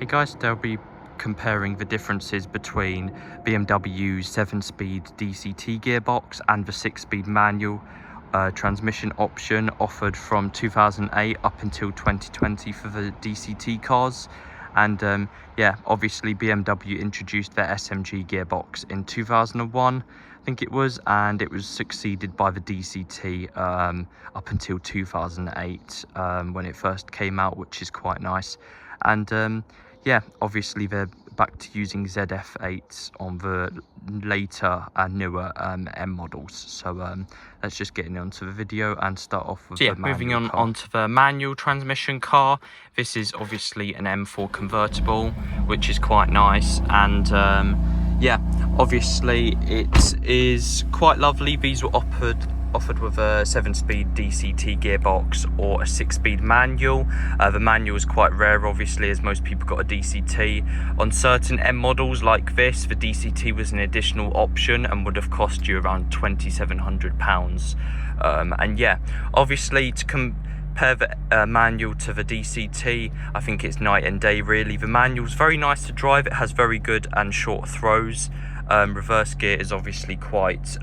Hey guys, they'll be comparing the differences between BMW's 7-speed DCT gearbox and the 6-speed manual transmission option offered from 2008 up until 2020 for the DCT cars. And yeah, obviously BMW introduced their SMG gearbox in 2001, I think it was, and it was succeeded by the DCT up until 2008 when it first came out, which is quite nice. And yeah, obviously they're back to using ZF8s on the later and newer M models. So let's just get onto the video and start off with the manual moving on car. onto the manual transmission car. This is obviously an M4 convertible, which is quite nice. And yeah, obviously it is quite lovely. These were offered with a 7-speed DCT gearbox or a 6-speed manual. The manual is quite rare, obviously, as most people got a DCT. On certain M models like this, the DCT was an additional option and would have cost you around £2,700. And yeah, obviously to compare the manual to the DCT, I think it's night and day really. The manual's very nice to drive, it has very good and short throws. Reverse gear is obviously quite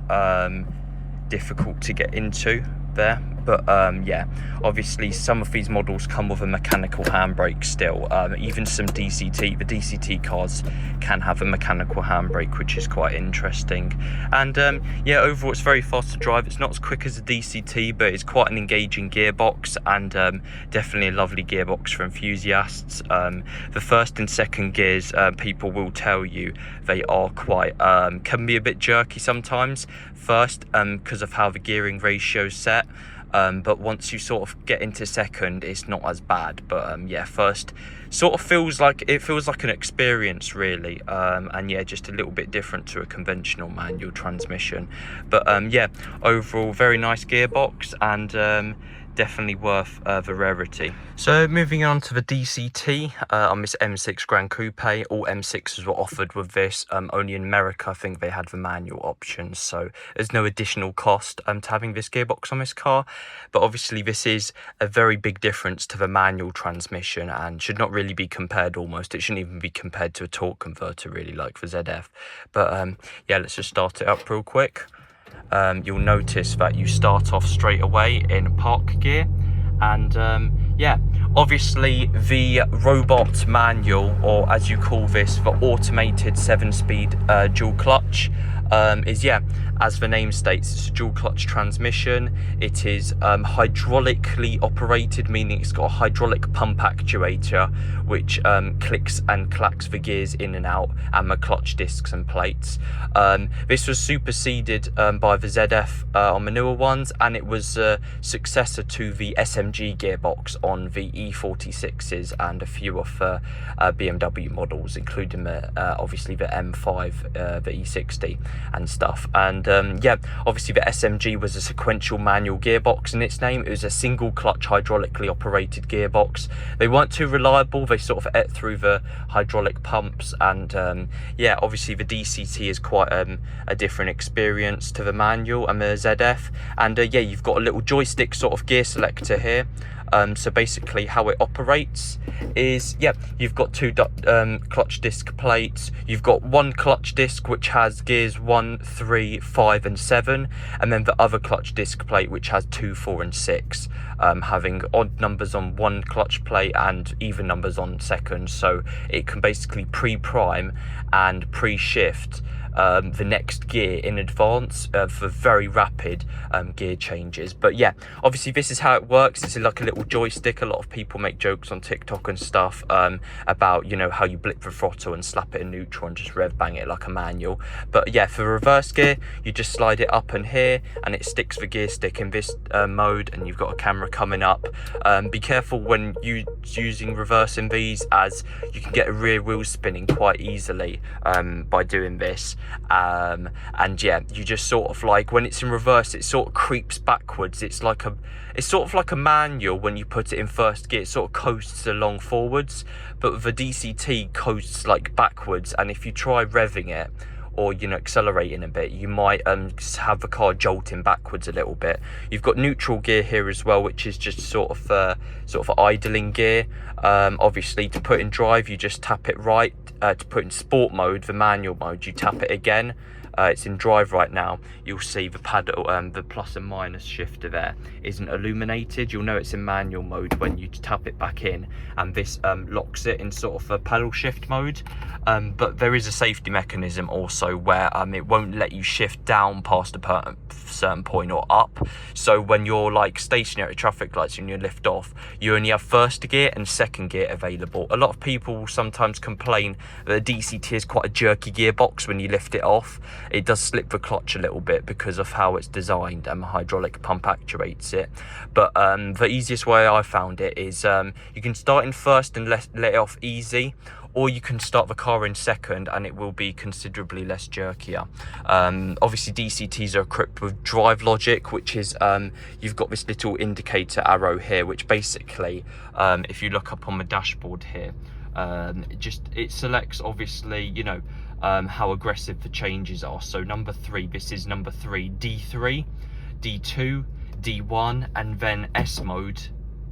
difficult to get into there, but yeah, obviously some of these models come with a mechanical handbrake still. Even some the DCT cars can have a mechanical handbrake, which is quite interesting. And yeah, overall it's very fast to drive. It's not as quick as a DCT, but it's quite an engaging gearbox, and definitely a lovely gearbox for enthusiasts. The first and second gears, people will tell you they are quite can be a bit jerky sometimes. First, because of how the gearing ratio is set, but once you sort of get into second, it's not as bad. But yeah, first sort of feels like an experience really, and yeah, just a little bit different to a conventional manual transmission. But yeah, overall very nice gearbox, and definitely worth the rarity. So moving on to the DCT on this M6 Grand Coupe. All M6s were offered with this. Only in America I think they had the manual options, so there's no additional cost to having this gearbox on this car. But obviously this is a very big difference to the manual transmission and should not really be compared. Almost it shouldn't even be compared to a torque converter really, like the ZF. But yeah, let's just start it up real quick. You'll notice that you start off straight away in park gear, and yeah, obviously the robot manual, or as you call this, the automated 7-speed dual clutch, is, yeah, as the name states, it's a dual clutch transmission. It is hydraulically operated, meaning it's got a hydraulic pump actuator which clicks and clacks the gears in and out, and the clutch discs and plates. This was superseded by the ZF on the newer ones, and it was a successor to the SMG gearbox on the E46s and a few of the BMW models, including obviously the M5, the E60 and stuff. And yeah, obviously the SMG was a sequential manual gearbox in its name. It was a single clutch hydraulically operated gearbox. They weren't too reliable, they sort of ate through the hydraulic pumps, and yeah, obviously the DCT is quite a different experience to the manual and the ZF. And yeah, you've got a little joystick sort of gear selector here. So basically how it operates is, yeah, you've got two clutch disc plates. You've got one clutch disc which has gears 1, 3, 5 and 7, and then the other clutch disc plate which has 2, 4 and 6, having odd numbers on one clutch plate and even numbers on second, so it can basically pre-prime and pre-shift the next gear in advance for very rapid gear changes. But yeah, obviously this is how it works. It's like a little joystick. A lot of people make jokes on TikTok and stuff about, you know, how you blip the throttle and slap it in neutral and just rev bang it like a manual. But yeah, for reverse gear, you just slide it up and here, and it sticks the gear stick in this mode, and you've got a camera coming up. Be careful when using reverse in these, as you can get a rear wheel spinning quite easily by doing this. And yeah, you just sort of, like, when it's in reverse, it sort of creeps backwards. It's sort of like a manual. When you put it in first gear, it sort of coasts along forwards, but the DCT coasts like backwards. And if you try revving it or, you know, accelerating a bit, you might have the car jolting backwards a little bit. You've got neutral gear here as well, which is just sort of idling gear. Obviously, to put in drive, you just tap it right. To put in sport mode, the manual mode, you tap it again. It's in drive right now. You'll see the paddle, the plus and minus shifter there isn't illuminated. You'll know it's in manual mode when you tap it back in, and this locks it in sort of a paddle shift mode. But there is a safety mechanism also where it won't let you shift down past a certain point or up. So when you're like stationary at traffic lights and you lift off, you only have first gear and second gear available. A lot of people sometimes complain that the DCT is quite a jerky gearbox when you lift it off. It does slip the clutch a little bit because of how it's designed, and the hydraulic pump actuates it. But the easiest way I found it is you can start in first and let it off easy, or you can start the car in second and it will be considerably less jerkier. Obviously DCTs are equipped with drive logic, which is you've got this little indicator arrow here, which basically if you look up on the dashboard here, it selects, obviously, you know, how aggressive the changes are. So number 3, this is number 3, D3, D2, D1, and then S mode.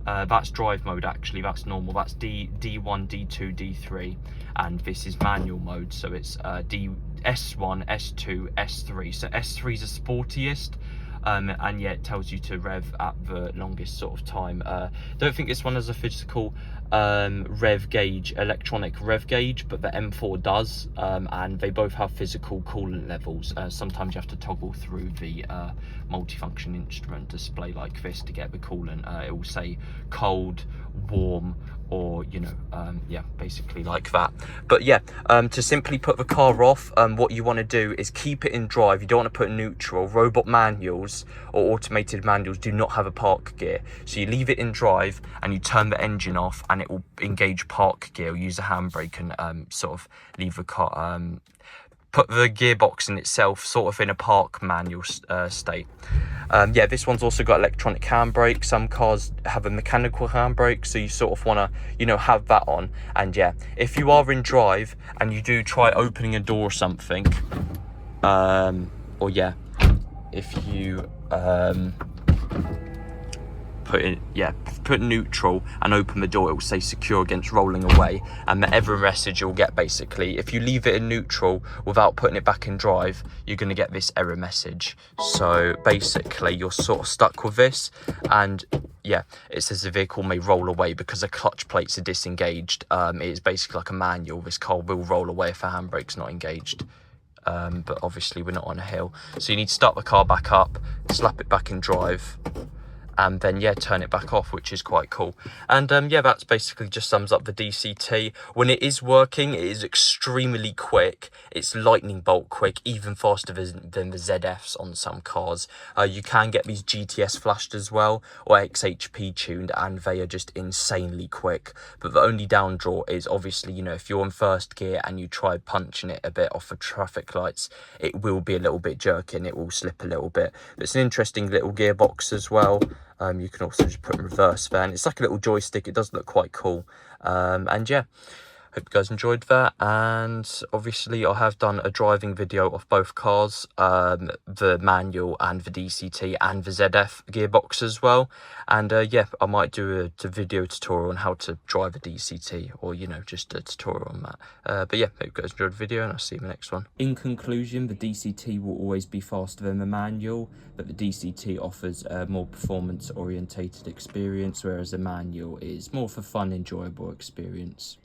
That's drive mode, actually, that's normal. That's D1, D2, D3, and this is manual mode. So it's S1, S2, S3. So S3 is the sportiest. And yeah, it tells you to rev at the longest sort of time. Don't think this one has a physical rev gauge, electronic rev gauge, but the M4 does, and they both have physical coolant levels. Sometimes you have to toggle through the multifunction instrument display like this to get the coolant. It will say cold, warm, or, you know, yeah, basically like that. But yeah, to simply put the car off, what you want to do is keep it in drive. You don't want to put neutral. Robot manuals or automated manuals do not have a park gear, so you leave it in drive and you turn the engine off and it will engage park gear, or use a handbrake and sort of leave the car, put the gearbox in itself sort of in a park manual state. Yeah, this one's also got electronic handbrake. Some cars have a mechanical handbrake, so you sort of want to, you know, have that on. And yeah, if you are in drive and you do try opening a door or something, or yeah, if you put neutral and open the door, it will say secure against rolling away, and the error message you'll get, basically, if you leave it in neutral without putting it back in drive, you're going to get this error message. So basically you're sort of stuck with this, and yeah, it says the vehicle may roll away because the clutch plates are disengaged. It is basically like a manual. This car will roll away if the handbrake's not engaged. But obviously we're not on a hill, so you need to start the car back up, slap it back in drive, and then yeah, turn it back off, which is quite cool. And yeah, that's basically just sums up the DCT. When it is working, it is extremely quick. It's lightning bolt quick, even faster than the ZFs on some cars. You can get these GTS flashed as well, or XHP tuned, and they are just insanely quick. But the only down draw is, obviously, you know, if you're in first gear and you try punching it a bit off the traffic lights, it will be a little bit jerky and it will slip a little bit. But it's an interesting little gearbox as well. You can also just put in reverse there, and it's like a little joystick. It does look quite cool. And yeah, hope you guys enjoyed that. And obviously I have done a driving video of both cars, the manual and the DCT and the ZF gearbox as well. And yeah, I might do a video tutorial on how to drive a DCT, or, you know, just a tutorial on that. But yeah, hope you guys enjoyed the video, and I'll see you in the next one. In conclusion, the DCT will always be faster than the manual, but the DCT offers a more performance orientated experience, whereas the manual is more of a fun, enjoyable experience.